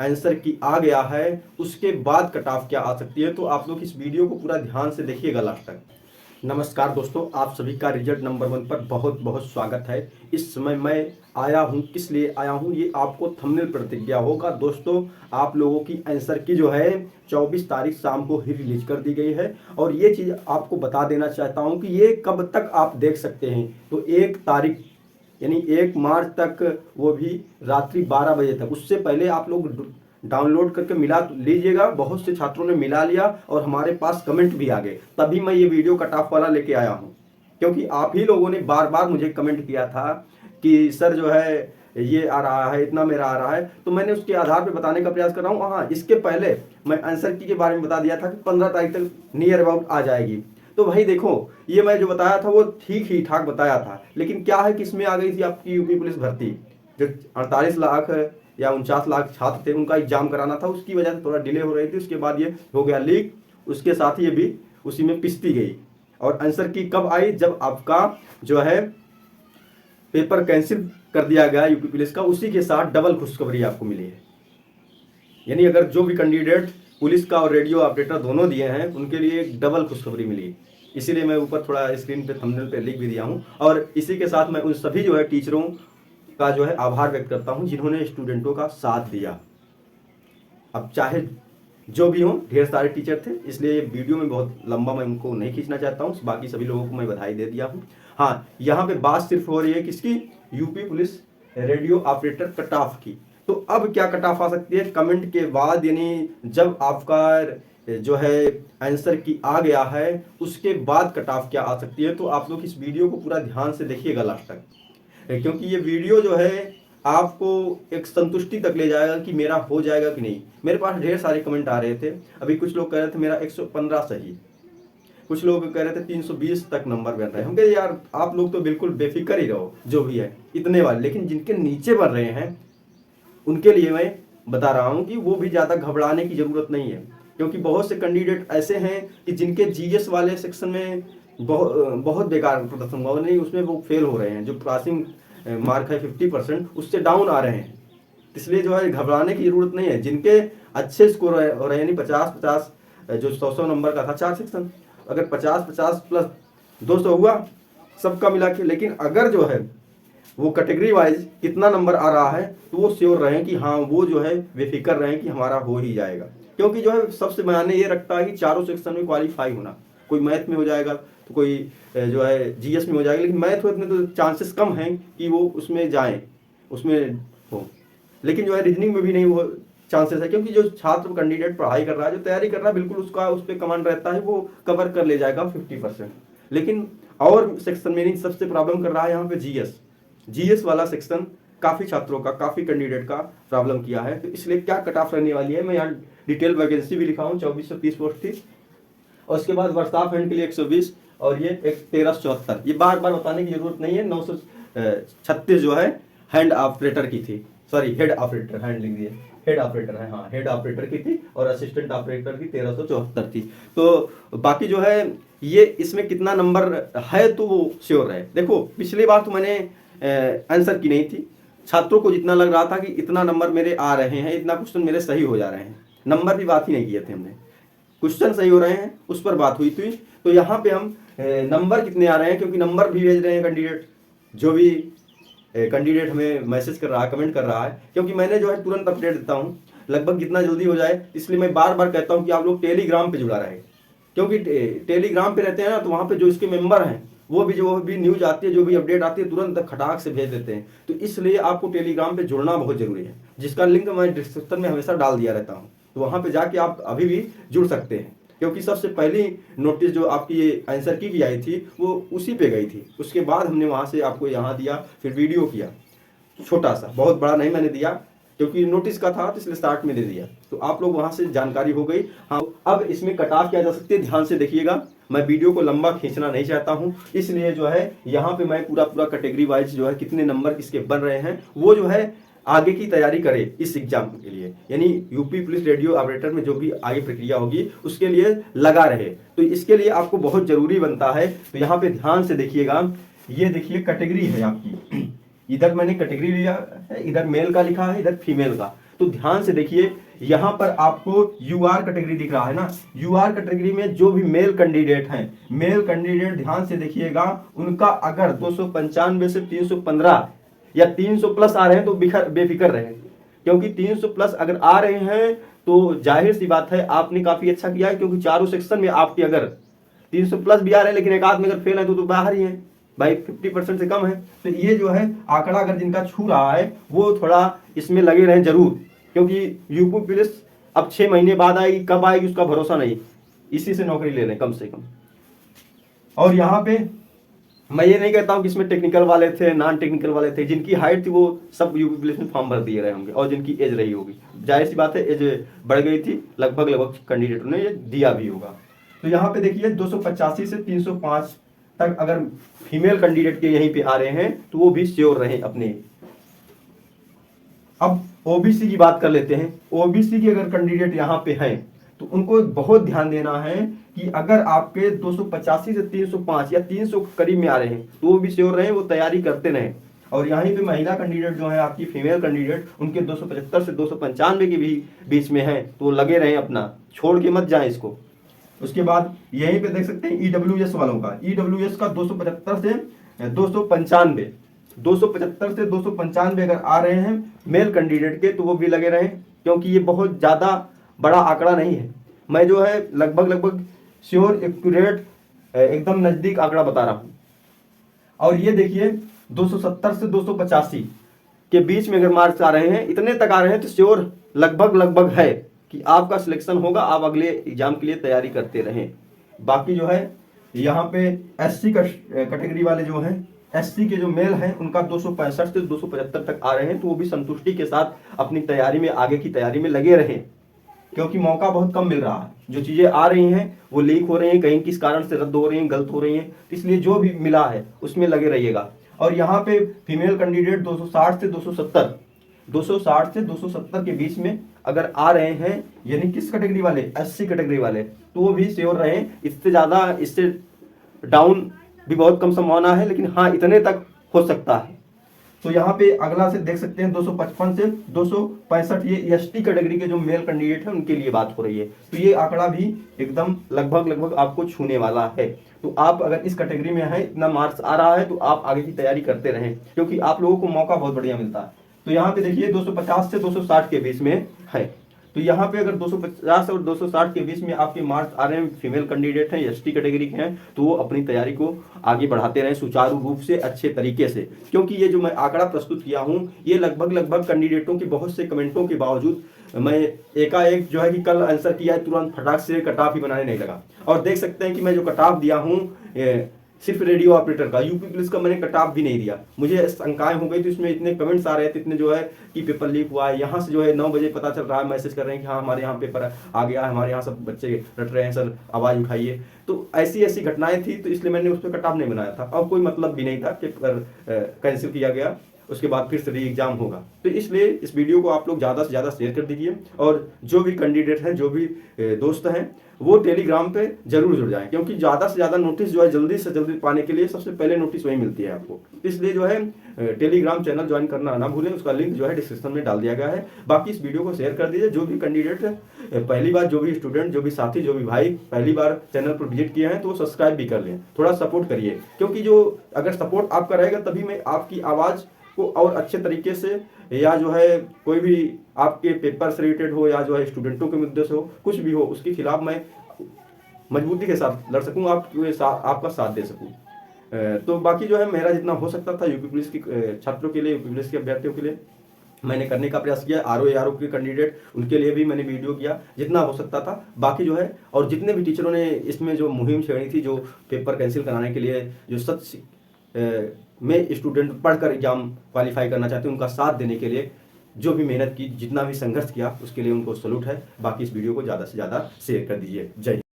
Answer की आ गया है, उसके बाद कट ऑफ क्या आ सकती है। तो आप लोग इस वीडियो को पूरा ध्यान से देखिएगा लास्ट तक। नमस्कार दोस्तों, आप सभी का रिजल्ट नंबर 1 पर बहुत बहुत स्वागत है। इस समय मैं आया हूं, किस लिए आया हूं ये आपको थंबनेल पर दिख गया होगा। दोस्तों, आप लोगों की आंसर की जो है 24 तारीख शाम को ही रिलीज कर दी गई है और ये चीज़ आपको बता देना चाहता हूं कि ये कब तक आप देख सकते हैं। तो 1 तारीख यानी 1 मार्च तक, वो भी रात्रि 12 बजे तक। उससे पहले आप लोग डाउनलोड करके मिला लीजिएगा। बहुत से छात्रों ने मिला लिया और हमारे पास कमेंट भी आ गए, तभी मैं ये वीडियो कट ऑफ वाला लेके आया हूँ। क्योंकि आप ही लोगों ने बार बार मुझे कमेंट किया था कि सर जो है ये आ रहा है, इतना मेरा आ रहा है, तो मैंने उसके आधार पे बताने का प्रयास कर रहा हूँ। हाँ, इसके पहले मैं आंसर की के बारे में बता दिया था कि 15 तारीख तक नियर अबाउट आ जाएगी। तो भाई देखो, ये मैं जो बताया था वो ठीक ही ठाक बताया था, लेकिन क्या है कि इसमें आ गई थी आपकी यूपी पुलिस भर्ती। जो 48 लाख या 49 लाख छात्र थे, उनका एग्जाम कराना था, उसकी वजह से थोड़ा डिले हो रही थी। उसके बाद ये हो गया लीक, उसके साथ ये भी उसी में पिसती गई। और आंसर की कब आई? जब आपका जो है पेपर कैंसिल कर दिया गया यूपी पुलिस का, उसी के साथ डबल खुशखबरी आपको मिली है। यानी अगर जो भी कैंडिडेट पुलिस का और रेडियो ऑपरेटर दोनों दिए हैं, उनके लिए एक डबल खुशखबरी मिली। इसीलिए मैं ऊपर थोड़ा स्क्रीन पे थंबनेल पे लिख भी दिया हूँ। और इसी के साथ मैं उन सभी जो है टीचरों का जो है आभार व्यक्त करता हूँ जिन्होंने स्टूडेंटों का साथ दिया। अब चाहे जो भी हो, ढेर सारे टीचर थे, इसलिए वीडियो में बहुत लंबा मैं उनको नहीं खींचना चाहता हूँ। बाकी सभी लोगों को मैं बधाई दे दिया हूँ। हाँ, यहाँ पे बात सिर्फ हो रही है किसकी? UP police radio operator cut off की। तो अब क्या कट ऑफ आ सकती है? कमेंट के बाद, यानी जब आपका जो है आंसर की आ गया है, उसके बाद कट ऑफ क्या आ सकती है। तो आप लोग इस वीडियो को पूरा ध्यान से देखिएगा लास्ट तक, क्योंकि ये वीडियो जो है आपको एक संतुष्टि तक ले जाएगा कि मेरा हो जाएगा कि नहीं। मेरे पास ढेर सारे कमेंट आ रहे थे। अभी कुछ लोग कह रहे थे मेरा 115 सही, कुछ लोग कह रहे थे 320 तक नंबर बन रहे हैं। हम कहे यार आप लोग तो बिल्कुल बेफिक्र ही रहो, जो भी है इतने वाले। लेकिन जिनके नीचे बन रहे हैं उनके लिए मैं बता रहा हूं कि वो भी ज़्यादा घबराने की ज़रूरत नहीं है। क्योंकि बहुत से कैंडिडेट ऐसे हैं कि जिनके जीएस वाले सेक्शन में बहुत बेकार प्रदर्शन हुआ, नहीं उसमें वो फेल हो रहे हैं। जो पासिंग मार्क है 50%, उससे डाउन आ रहे हैं। इसलिए जो है घबराने की ज़रूरत नहीं है। जिनके अच्छे स्कोर हो रहे हैं, यानी 50-50 जो 100 नंबर का था 4 सेक्शन, अगर 50-50 प्लस 200 हुआ सबका मिला के। लेकिन अगर जो है वो कैटेगरी वाइज कितना नंबर आ रहा है, तो वो श्योर रहें कि हाँ, वो जो है बेफिक्र रहें कि हमारा हो ही जाएगा। क्योंकि जो है सबसे मायने ये रखता है कि चारों सेक्शन में क्वालिफाई होना। कोई मैथ में हो जाएगा तो कोई जो है जीएस में हो जाएगा, लेकिन मैथ में तो चांसेस कम हैं कि वो उसमें जाएं, उसमें हो। लेकिन जो है रीजनिंग में भी नहीं वो चांसेस है, क्योंकि जो छात्र कैंडिडेट पढ़ाई कर रहा है, जो तैयारी कर रहा है, बिल्कुल उसका उस पर कमांड रहता है, वो कवर कर ले जाएगा 50%। लेकिन और सेक्शन में नहीं, सबसे प्रॉब्लम कर रहा है यहाँ पे जीएस वाला सेक्शन काफ़ी छात्रों का, काफ़ी कैंडिडेट का प्रॉब्लम किया है। तो इसलिए क्या कट ऑफ रहने वाली है, मैं यहाँ डिटेल वैकेंसी भी लिखा हूँ। 2430 पोस्ट थी, और उसके बाद वर्कशॉप हैंड के लिए 120, और ये 1374। ये बार बार बताने की जरूरत नहीं है। 936 जो है हैंड ऑपरेटर की थी, सॉरी हेड ऑपरेटर, हैंड लिख दिए, हेड ऑपरेटर है, हाँ हेड ऑपरेटर की थी, और असिस्टेंट ऑपरेटर की 1374 थी। तो बाकी जो है ये इसमें कितना नंबर है तो वो श्योर है। देखो पिछली बार तो मैंने आंसर की नहीं थी, छात्रों को जितना लग रहा था कि इतना नंबर मेरे आ रहे हैं, इतना क्वेश्चन मेरे सही हो जा रहे हैं, नंबर की बात ही नहीं किए थे हमने, क्वेश्चन सही हो रहे हैं उस पर बात हुई थी। तो यहाँ पे हम नंबर कितने आ रहे हैं, क्योंकि नंबर भी भेज रहे हैं कैंडिडेट, जो भी कैंडिडेट हमें मैसेज कर रहा है, कमेंट कर रहा है। क्योंकि मैंने जो है तुरंत अपडेट देता हूँ, लगभग जितना जल्दी हो जाए, इसलिए मैं बार बार कहता हूँ कि आप लोग टेलीग्राम पे जुड़ा रहे। क्योंकि टेलीग्राम पे रहते हैं ना, तो वहाँ पे जो इसके मेंबर हैं वो भी, जो भी न्यूज आती है, जो भी अपडेट आती है, तुरंत खटाक से भेज देते हैं। तो इसलिए आपको टेलीग्राम पे जुड़ना बहुत जरूरी है, जिसका लिंक मैं डिस्क्रिप्शन में हमेशा डाल दिया रहता हूँ। तो वहाँ पे जाके आप अभी भी जुड़ सकते हैं। क्योंकि सबसे पहली नोटिस जो आपकी ये आंसर की आई थी वो उसी पे गई थी। उसके बाद हमने वहाँ से आपको यहाँ दिया, फिर वीडियो किया, छोटा सा, बहुत बड़ा नहीं मैंने दिया, क्योंकि नोटिस का था तो इसलिए स्टार्ट में दे दिया। तो आप लोग वहाँ से जानकारी हो गई। हाँ, अब इसमें कट ऑफ किया जा सकती है, ध्यान से देखिएगा। मैं वीडियो को लंबा खींचना नहीं चाहता हूँ, इसलिए जो है यहाँ पे मैं पूरा पूरा कैटेगरी वाइज जो है कितने नंबर किसके बन रहे हैं, वो जो है आगे की तैयारी करे इस एग्जाम के लिए। यानी यूपी पुलिस रेडियो ऑपरेटर में जो भी आगे प्रक्रिया होगी उसके लिए लगा रहे। तो इसके लिए आपको बहुत जरूरी बनता है। तो यहाँ पे ध्यान से देखिएगा, ये देखिए कैटेगरी है आपकी, इधर मैंने कैटेगरी लिया है, इधर मेल का लिखा है, इधर फीमेल का। तो ध्यान से देखिए, यहाँ पर आपको यूआर कैटेगरी दिख रहा है ना। यूआर कैटेगरी में जो भी मेल कैंडिडेट हैं, मेल कैंडिडेट ध्यान से देखिएगा, उनका अगर 295 से 315 या 300 प्लस आ रहे हैं तो बेफिक्र रहे, क्योंकि 300 प्लस अगर आ रहे हैं तो जाहिर सी बात है आपने काफी अच्छा किया है, क्योंकि चारों सेक्शन में आपके अगर 300 प्लस भी आ रहे हैं लेकिन एक आध में अगर फेल है तो बाहर ही है भाई, 50% से कम है। तो ये जो है आंकड़ा अगर जिनका छू रहा है वो थोड़ा इसमें लगे रहें जरूर, क्योंकि यूपी पुलिस अब 6 महीने बाद आएगी, कब आएगी उसका भरोसा नहीं, इसी से नौकरी ले लें कम से कम। और यहाँ पे मैं ये नहीं कहता हूँ कि इसमें टेक्निकल वाले थे, नॉन टेक्निकल वाले थे, जिनकी हाइट थी वो सब यूपी पुलिस में फॉर्म भर दिए रहे होंगे, और जिनकी एज रही होगी, जाहिर सी बात है एज बढ़ गई थी, लगभग कैंडिडेटों ने ये दिया भी होगा। तो यहाँ पे देखिए 285 से 305 तक अगर फीमेल कैंडिडेट के यहीं पे आ रहे हैं तो वो भी श्योर रहे अपने। अब ओबीसी की बात कर लेते हैं। ओबीसी के अगर कैंडिडेट यहाँ पे हैं तो उनको बहुत ध्यान देना है कि अगर आपके 285 से 305 या 300 करीब में आ रहे हैं तो वो भी श्योर रहे, वो तैयारी करते रहें। और यहाँ पे महिला कैंडिडेट जो है आपकी फीमेल कैंडिडेट, उनके 275 से 295 के भी बीच में है तो लगे रहें, अपना छोड़ के मत जाएं इसको। उसके बाद यहीं पे देख सकते हैं ईडब्ल्यूएस वालों का, ईडब्ल्यूएस का 275 से 295, 275 से 295 अगर आ रहे हैं मेल कैंडिडेट के तो वो भी लगे रहें, क्योंकि ये बहुत ज़्यादा बड़ा आंकड़ा नहीं है। मैं जो है लगभग श्योर एक्यूरेट एकदम नज़दीक आंकड़ा बता रहा हूँ। और ये देखिए 270 से 285 के बीच में अगर मार्क्स आ रहे हैं, इतने तक आ रहे हैं तो श्योर लगभग है कि आपका सिलेक्शन होगा, आप अगले एग्जाम के लिए तैयारी करते रहें। बाकी जो है यहाँ पे एससी कैटेगरी वाले जो हैं, एससी के जो मेल हैं उनका 265 से 275 तक आ रहे हैं तो वो भी संतुष्टि के साथ अपनी तैयारी में, आगे की तैयारी में लगे रहें, क्योंकि मौका बहुत कम मिल रहा है। जो चीज़ें आ रही हैं वो लीक हो रही हैं, कहीं किस कारण से रद्द हो रही हैं, गलत हो रही हैं, इसलिए जो भी मिला है उसमें लगे रहिएगा। और यहाँ पे फीमेल कैंडिडेट 260 से 270 के बीच में अगर आ रहे हैं, यानी किस कैटेगरी वाले, एससी कैटेगरी वाले, तो वो भी श्योर रहें। इससे ज़्यादा, इससे डाउन भी बहुत कम संभावना है, लेकिन हाँ इतने तक हो सकता है। तो यहाँ पे अगला से देख सकते हैं 255 से 265, ये एसटी कैटेगरी के जो मेल कैंडिडेट हैं उनके लिए बात हो रही है। तो ये आंकड़ा भी एकदम लगभग आपको छूने वाला है। तो आप अगर इस कैटेगरी में हैं, इतना मार्क्स आ रहा है तो आप आगे की तैयारी करते रहें, क्योंकि आप लोगों को मौका बहुत बढ़िया मिलता है। तो यहाँ पे देखिए 250 से 260 के बीच में है, तो यहाँ पे अगर 250 और 260 के बीच में आपके मार्क्स आ रहे हैं, फीमेल कैंडिडेट हैं, एसटी कैटेगरी के हैं, तो वो अपनी तैयारी को आगे बढ़ाते रहें सुचारू रूप से, अच्छे तरीके से। क्योंकि ये जो मैं आंकड़ा प्रस्तुत किया हूँ ये लगभग कैंडिडेटों के बहुत से कमेंटों के बावजूद मैं एकाएक जो है कि कल आंसर किया है, तुरंत फटाक से कट ऑफ ही बनाने नहीं लगा। और देख सकते हैं कि मैं जो कट ऑफ दिया हूँ सिर्फ रेडियो ऑपरेटर का, यूपी पुलिस का मैंने कट ऑफ भी नहीं दिया। मुझे शंकाएं हो गई थी, इसमें इतने कमेंट्स आ रहे थे, इतने जो है कि पेपर लीक हुआ है, यहाँ से जो है 9 बजे पता चल रहा है, मैसेज कर रहे हैं कि हाँ हमारे यहाँ पेपर आ गया है, हमारे यहाँ सब बच्चे रट रहे हैं सर, आवाज़ उठाइए। तो ऐसी घटनाएं थी, तो इसलिए मैंने उस पर कट ऑफ नहीं बनाया था, और कोई मतलब भी नहीं था कि कैंसिल किया गया, उसके बाद फिर से री एग्जाम होगा। तो इसलिए इस वीडियो को आप लोग ज़्यादा से ज़्यादा शेयर कर दीजिए, और जो भी कैंडिडेट हैं, जो भी दोस्त हैं, वो टेलीग्राम पे जरूर जुड़ जाएं, क्योंकि ज़्यादा से ज़्यादा नोटिस जो है जल्दी से जल्दी पाने के लिए सबसे पहले नोटिस वही मिलती है आपको। इसलिए जो है टेलीग्राम चैनल ज्वाइन करना ना भूलें, उसका लिंक जो है डिस्क्रिप्शन में डाल दिया गया है। बाकी इस वीडियो को शेयर कर दीजिए। जो भी कैंडिडेट पहली बार, जो भी स्टूडेंट, जो भी साथी, जो भी भाई पहली बार चैनल पर विजिट किए हैं तो वो सब्सक्राइब भी कर लें, थोड़ा सपोर्ट करिए, क्योंकि जो अगर सपोर्ट आपका रहेगा तभी मैं आपकी आवाज़ को और अच्छे तरीके से, या जो है कोई भी आपके पेपर से रिलेटेड हो, या जो है स्टूडेंटों के मुद्दे से हो, कुछ भी हो, उसके खिलाफ मैं मजबूती के साथ लड़ सकूं, आपका साथ दे सकूं। तो बाकी जो है मेरा जितना हो सकता था यूपी पुलिस के छात्रों के लिए, यूपी पुलिस के अभ्यर्थियों के लिए मैंने करने का प्रयास किया। आरओ के कैंडिडेट, उनके लिए भी मैंने वीडियो किया जितना हो सकता था। बाकी जो है, और जितने भी टीचरों ने इसमें जो मुहिम छेड़ी थी, जो पेपर कैंसिल कराने के लिए, जो सच में स्टूडेंट पढ़कर एग्जाम क्वालिफाई करना चाहते हैं, उनका साथ देने के लिए जो भी मेहनत की, जितना भी संघर्ष किया, उसके लिए उनको सैल्यूट है। बाकी इस वीडियो को ज़्यादा से ज़्यादा शेयर कर दीजिए। जय हिंद।